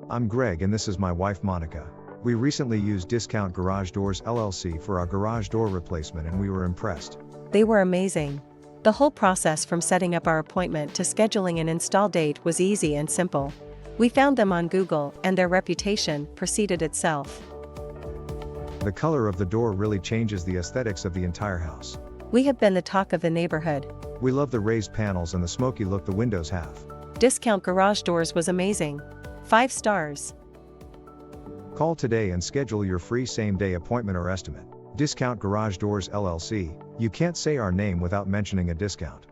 I'm Greg and this is my wife Monica. We recently used Discount Garage Doors LLC for our garage door replacement and we were impressed. They were amazing. The whole process from setting up our appointment to scheduling an install date was easy and simple. We found them on Google and their reputation preceded itself. The color of the door really changes the aesthetics of the entire house. We have been the talk of the neighborhood. We love the raised panels and the smoky look the windows have. Discount Garage Doors was amazing. 5 stars. Call today and schedule your free same-day appointment or estimate. Discount Garage Doors LLC. You can't say our name without mentioning a discount.